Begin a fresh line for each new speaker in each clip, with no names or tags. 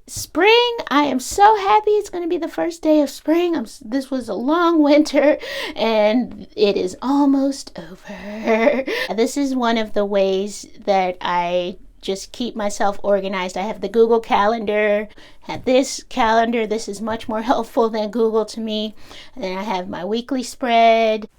Spring. I am so happy it's going to be the first day of spring. This was a long winter and it is almost over. This is one of the ways that I just keep myself organized. I have the Google Calendar, have this calendar. This is much more helpful than Google to me. And then I have my weekly spread.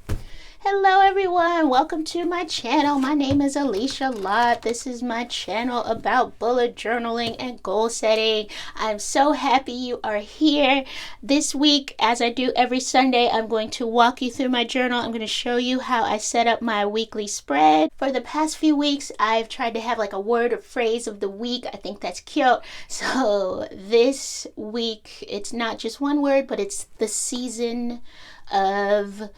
Hello everyone, welcome to my channel. My name is Alicia Lott. This is my channel about bullet journaling and goal setting. I'm so happy you are here. This week, as I do every Sunday, I'm going to walk you through my journal. I'm going to show you how I set up my weekly spread. For the past few weeks, I've tried to have like a word or phrase of the week. I think that's cute. So this week, it's not just one word, but it's the season of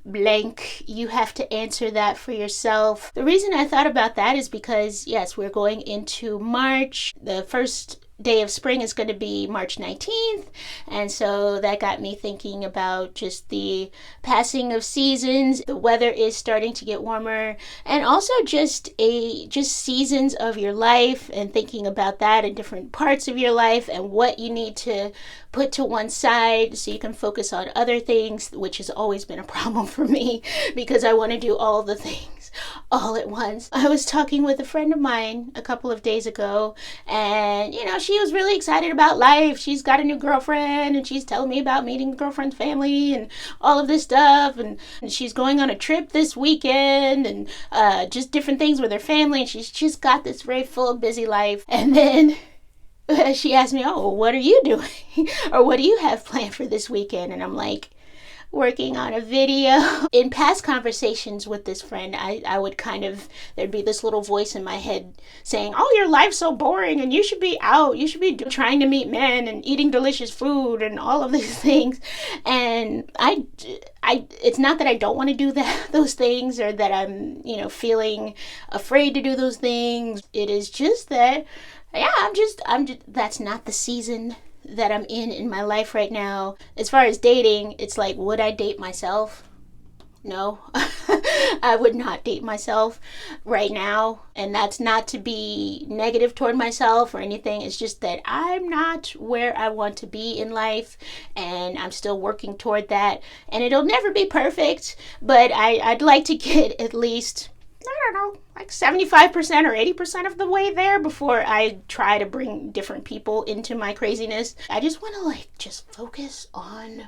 blank. You have to answer that for yourself. The reason I thought about that is because, yes, we're going into March. The first day of spring is going to be March 19th, and so that got me thinking about just the passing of seasons. The weather is starting to get warmer, and also just seasons of your life, and thinking about that in different parts of your life and what you need to put to one side so you can focus on other things, which has always been a problem for me because I want to do all the things all at once. I was talking with a friend of mine a couple of days ago, and she was really excited about life. She's got a new girlfriend, and she's telling me about meeting the girlfriend's family and all of this stuff, and she's going on a trip this weekend, and just different things with her family, and she's just got this very full, busy life. And then she asked me, oh, what are you doing? Or what do you have planned for this weekend? And I'm like, working on a video. In past conversations with this friend, I would there'd be this little voice in my head saying, oh, your life's so boring and you should be out. You should be trying to meet men and eating delicious food and all of these things. And it's not that I don't want to do those things, or that I'm, feeling afraid to do those things. It is just that, yeah, I'm just, that's not the season that I'm in my life right now. As far as dating, it's like, would I date myself? No, I would not date myself right now. And that's not to be negative toward myself or anything. It's just that I'm not where I want to be in life, and I'm still working toward that. And it'll never be perfect, but I'd like to get at least, I don't know, like 75% or 80% of the way there before I try to bring different people into my craziness. I just want to just focus on,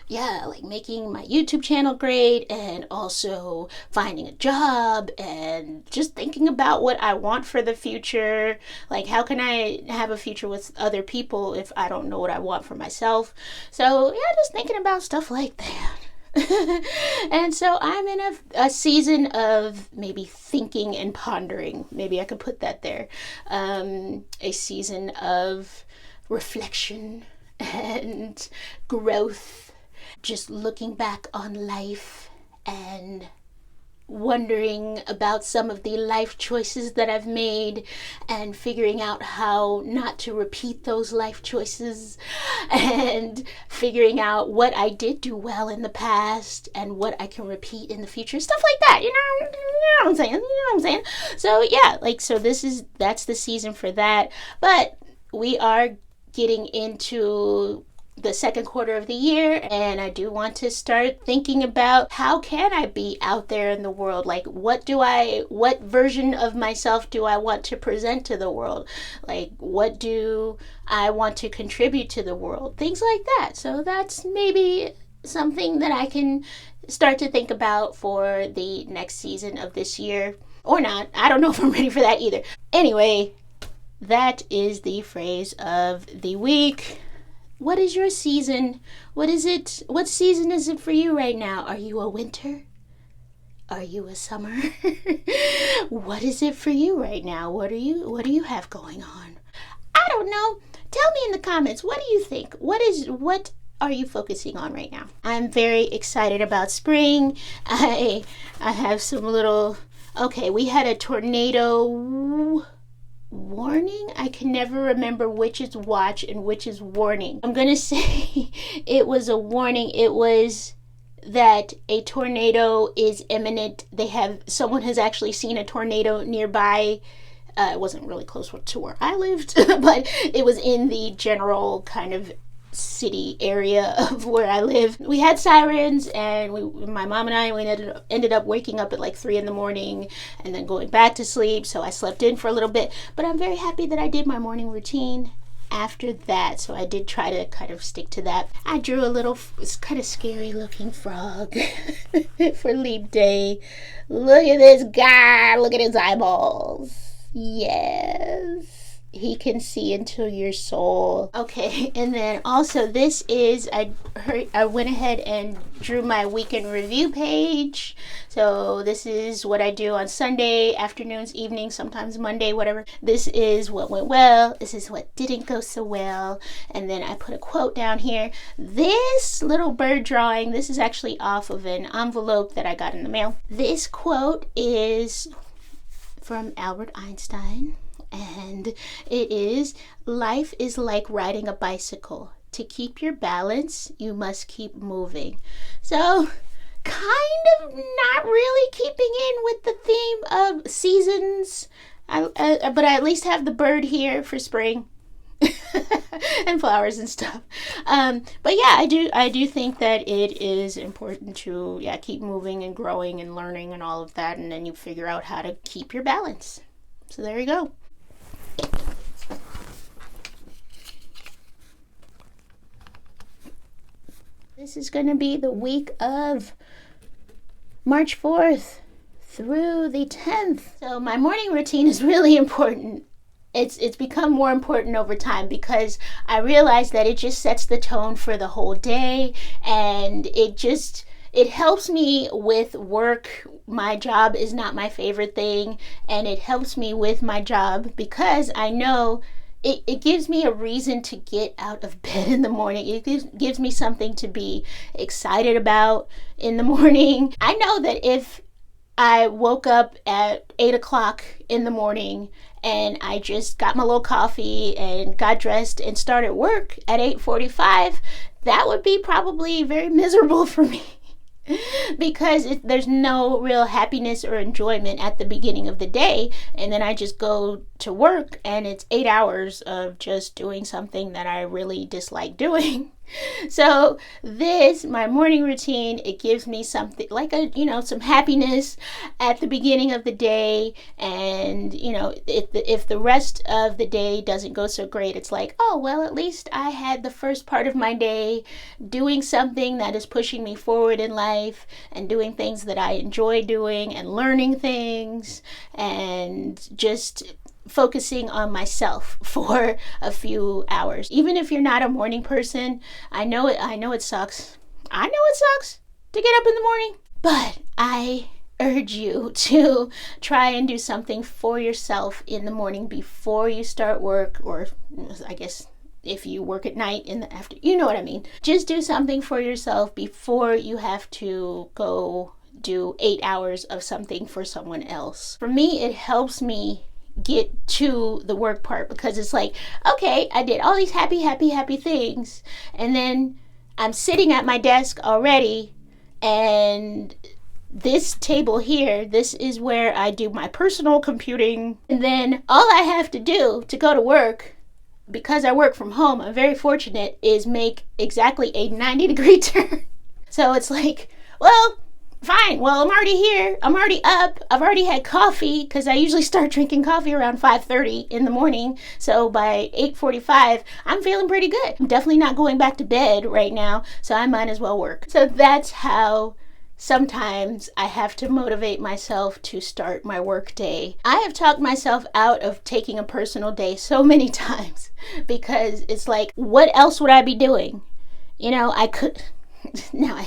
making my YouTube channel great, and also finding a job, and just thinking about what I want for the future. Like, how can I have a future with other people if I don't know what I want for myself? So yeah, just thinking about stuff like that. And so I'm in a season of maybe thinking and pondering. Maybe I could put that there. A season of reflection and growth. Just looking back on life and wondering about some of the life choices that I've made, and figuring out how not to repeat those life choices, and figuring out what I did do well in the past and what I can repeat in the future, stuff like that. You know what I'm saying? So yeah, that's the season for that. But we are getting into the second quarter of the year, and I do want to start thinking about, how can I be out there in the world? Like, what version of myself do I want to present to the world? Like, what do I want to contribute to the world? Things like that. So that's maybe something that I can start to think about for the next season of this year, or not. I don't know if I'm ready for that either. Anyway, that is the phrase of the week. What is your season? What is it? What season is it for you right now? Are you a winter? Are you a summer? What is it for you right now? What do you have going on? I don't know. Tell me in the comments. What do you think? What are you focusing on right now? I'm very excited about spring. I have some little, we had a tornado warning. I can never remember which is watch and which is warning. I'm gonna say it was a warning. It was that a tornado is imminent. Someone has actually seen a tornado nearby It wasn't really close to where I lived, but it was in the general kind of city area of where I live. We had sirens, and my mom and I, we ended up waking up at like 3 in the morning and then going back to sleep. So I slept in for a little bit, but I'm very happy that I did my morning routine after that. So I did try to kind of stick to that. I drew a little, it's kind of scary looking frog for leap day. Look at this guy. Look at his eyeballs. Yes. He can see into your soul. Okay, and then also this is, I went ahead and drew my weekend review page. So this is what I do on Sunday afternoons, evenings, sometimes Monday, whatever. This is what went well. This is what didn't go so well. And then I put a quote down here. This little bird drawing, this is actually off of an envelope that I got in the mail. This quote is from Albert Einstein. And it is, life is like riding a bicycle. To keep your balance, you must keep moving. So kind of not really keeping in with the theme of seasons, but I at least have the bird here for spring and flowers and stuff. But yeah, I do think that it is important to keep moving and growing and learning and all of that, and then you figure out how to keep your balance. So there you go. This is going to be the week of March 4th through the 10th. So my morning routine is really important. It's become more important over time because I realize that it just sets the tone for the whole day, and it helps me with work. My job is not my favorite thing, and it helps me with my job because I know it gives me a reason to get out of bed in the morning. It gives me something to be excited about in the morning. I know that if I woke up at 8 o'clock in the morning and I just got my little coffee and got dressed and started work at 8:45, that would be probably very miserable for me. Because there's no real happiness or enjoyment at the beginning of the day, and then I just go to work and it's 8 hours of just doing something that I really dislike doing. So my morning routine, it gives me something like some happiness at the beginning of the day. And if the rest of the day doesn't go so great, it's like, oh well, at least I had the first part of my day doing something that is pushing me forward in life and doing things that I enjoy doing and learning things and just focusing on myself for a few hours. Even if you're not a morning person, I know it sucks. I know it sucks to get up in the morning, but I urge you to try and do something for yourself in the morning before you start work, or I guess if you work at night in the after, you know what I mean. Just do something for yourself before you have to go do 8 hours of something for someone else. For me, it helps me get to the work part because it's like, okay, I did all these happy things, and then I'm sitting at my desk already, and this table here, this is where I do my personal computing, and then all I have to do to go to work, because I work from home, I'm very fortunate, is make exactly a 90-degree turn. So it's like, well, fine. Well, I'm already here. I'm already up. I've already had coffee because I usually start drinking coffee around 5:30 in the morning. So by 8:45, I'm feeling pretty good. I'm definitely not going back to bed right now, so I might as well work. So that's how sometimes I have to motivate myself to start my work day. I have talked myself out of taking a personal day so many times because it's like, what else would I be doing? I could... Now,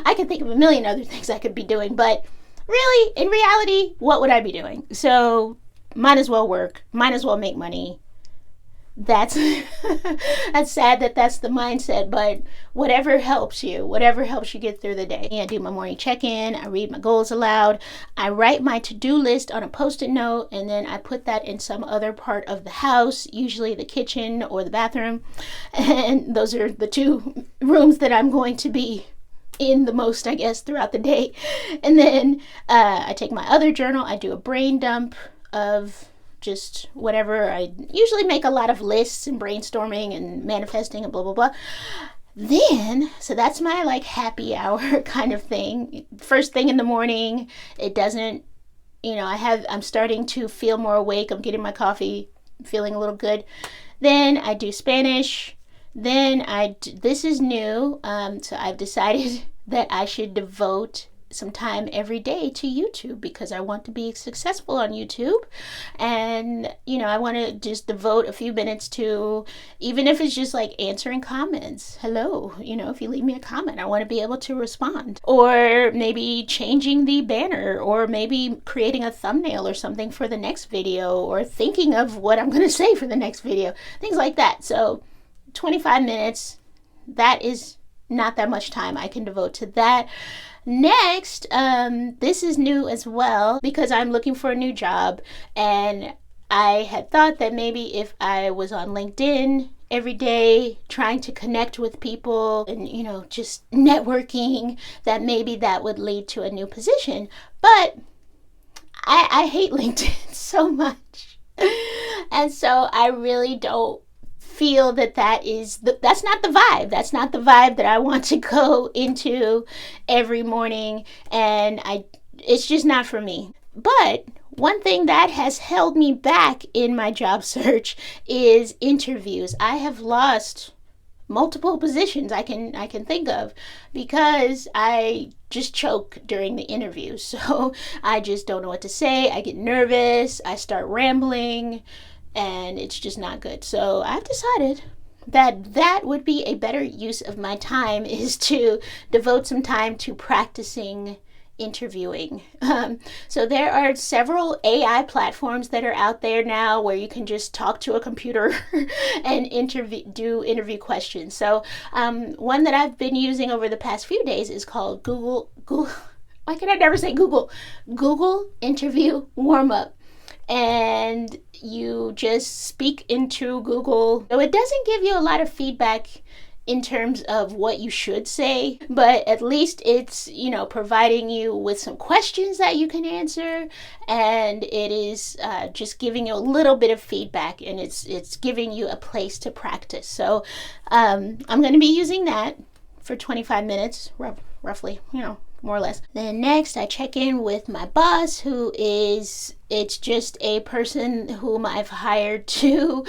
I can think of a million other things I could be doing, but really, in reality, what would I be doing? So, might as well work, might as well make money. That's that's sad that that's the mindset, but whatever helps you get through the day. I do my morning check-in, I read my goals aloud, I write my to-do list on a post-it note, and then I put that in some other part of the house, usually the kitchen or the bathroom, and those are the two rooms that I'm going to be in the most, I guess, throughout the day. And then I take my other journal, I do a brain dump of just whatever. I usually make a lot of lists and brainstorming and manifesting and blah, blah, blah. Then, so that's my like happy hour kind of thing. First thing in the morning, it doesn't, I'm starting to feel more awake. I'm getting my coffee, feeling a little good. Then I do Spanish. Then this is new. So I've decided that I should devote some time every day to YouTube because I want to be successful on YouTube. And, I want to just devote a few minutes to, even if it's just like answering comments. Hello, if you leave me a comment, I want to be able to respond. Or maybe changing the banner, or maybe creating a thumbnail or something for the next video, or thinking of what I'm going to say for the next video, things like that. So 25 minutes, that is not that much time I can devote to that. Next, this is new as well because I'm looking for a new job, and I had thought that maybe if I was on LinkedIn every day trying to connect with people and, just networking, that maybe that would lead to a new position. But I hate LinkedIn so much. And so I really don't feel that that's not the vibe. That's not the vibe that I want to go into every morning, and it's just not for me. But one thing that has held me back in my job search is interviews. I have lost multiple positions I can think of because I just choke during the interview. So I just don't know what to say. I get nervous. I start rambling. And it's just not good. So I've decided that would be a better use of my time, is to devote some time to practicing interviewing. So there are several AI platforms that are out there now where you can just talk to a computer and do interview questions. So one that I've been using over the past few days is called Google. Why can I never say Google? Google Interview Warmup. And you just speak into Google. So it doesn't give you a lot of feedback in terms of what you should say, but at least it's, providing you with some questions that you can answer, and it is just giving you a little bit of feedback, and it's giving you a place to practice. So I'm going to be using that for 25 minutes, roughly, more or less. Then next, I check in with my boss, it's just a person whom I've hired to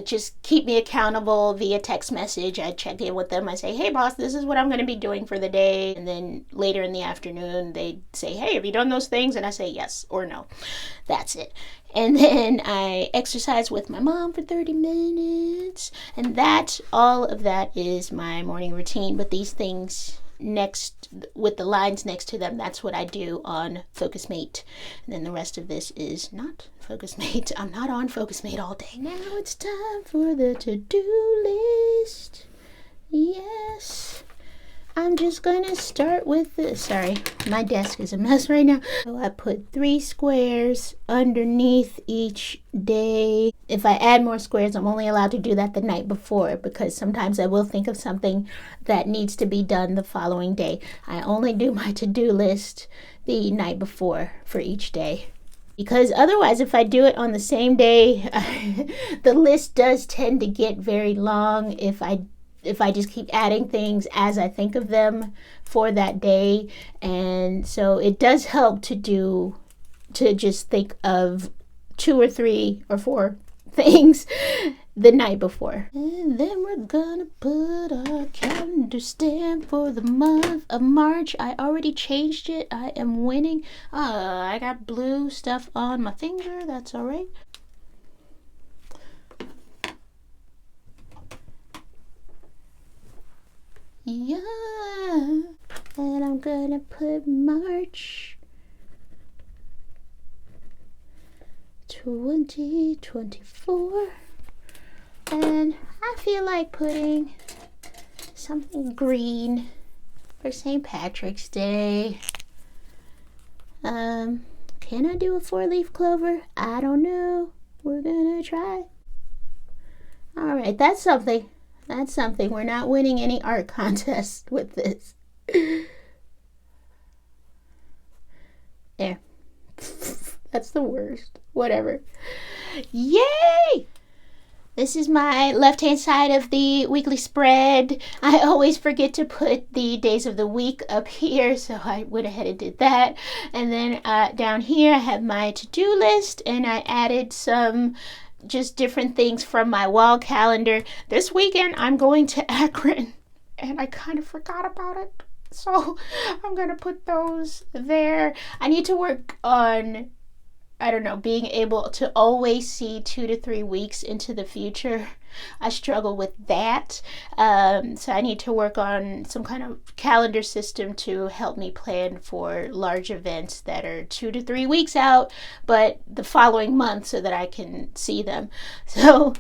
just keep me accountable via text message. I check in with them. I say, hey boss, this is what I'm going to be doing for the day. And then later in the afternoon, they say, hey, have you done those things? And I say yes or no. That's it. And then I exercise with my mom for 30 minutes. And all of that is my morning routine. But these things next, with the lines next to them, that's what I do on FocusMate. And then the rest of this is not FocusMate. I'm not on FocusMate all day. Now it's time for the to-do list. Yes. I'm just gonna start with this. Sorry, my desk is a mess right now. So I put 3 squares underneath each day. If I add more squares, I'm only allowed to do that the night before, because sometimes I will think of something that needs to be done the following day. I only do my to-do list the night before for each day. Because otherwise, if I do it on the same day, the list does tend to get very long if I just keep adding things as I think of them for that day. And so it does help to just think of 2 or 3 or 4 things the night before. And then we're gonna put our calendar stamp for the month of March. I already changed it. I am winning. I got blue stuff on my finger. That's all right. Yeah, and I'm gonna put March 2024, and I feel like putting something green for St. Patrick's Day. Can I do a 4-leaf clover? I don't know. We're gonna try. All right, that's something. That's something. We're not winning any art contests with this. There. That's the worst. Whatever. Yay! This is my left-hand side of the weekly spread. I always forget to put the days of the week up here, so I went ahead and did that. And then down here I have my to-do list, and I added some just different things from my wall calendar. This weekend I'm going to Akron, and I kind of forgot about it. So I'm going to put those there. I need to work on, I don't know, being able to always see 2 to 3 weeks into the future. I struggle with that. So I need to work on some kind of calendar system to help me plan for large events that are 2 to 3 weeks out, but the following month so that I can see them. So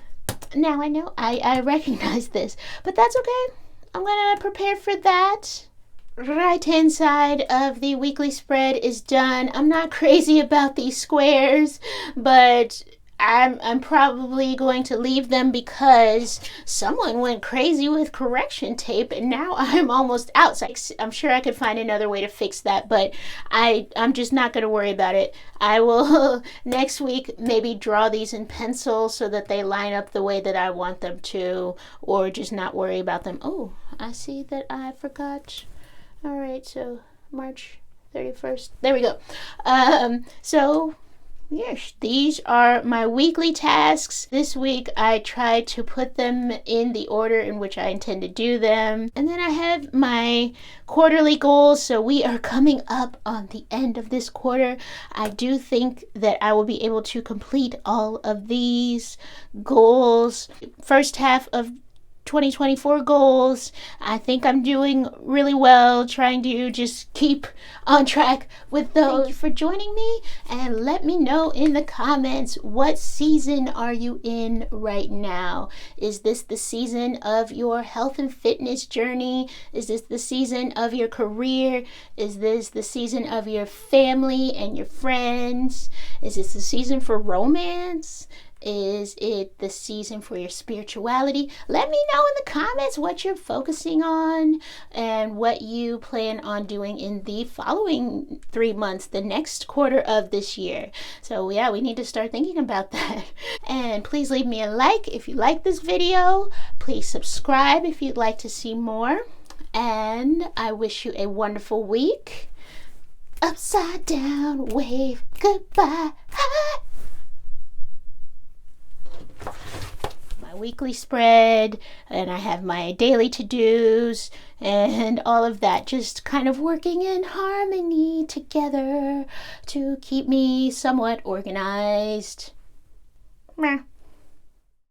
now I know, I recognize this, but that's okay. I'm going to prepare for that. Right hand side of the weekly spread is done. I'm not crazy about these squares, but I'm probably going to leave them because someone went crazy with correction tape and now I'm almost out. So I'm sure I could find another way to fix that, but I'm just not going to worry about it. I will next week maybe draw these in pencil so that they line up the way that I want them to, or just not worry about them. Oh, I see that I forgot. All right, so March 31st. There we go. So yes, these are my weekly tasks. This week I tried to put them in the order in which I intend to do them. And then I have my quarterly goals. So we are coming up on the end of this quarter. I do think that I will be able to complete all of these goals. First half of 2024 goals. I think I'm doing really well, trying to just keep on track with those. Thank you for joining me, and let me know in the comments, what season are you in right now? Is this the season of your health and fitness journey? Is this the season of your career? Is this the season of your family and your friends? Is this the season for romance? Is it the season for your spirituality? Let me know in the comments what you're focusing on and what you plan on doing in the following 3 months, the next quarter of this year. So yeah, we need to start thinking about that. And please leave me a like if you like this video. Please subscribe if you'd like to see more. And I wish you a wonderful week. Upside down wave goodbye. My weekly spread, and I have my daily to-dos and all of that, just kind of working in harmony together to keep me somewhat organized. Meh.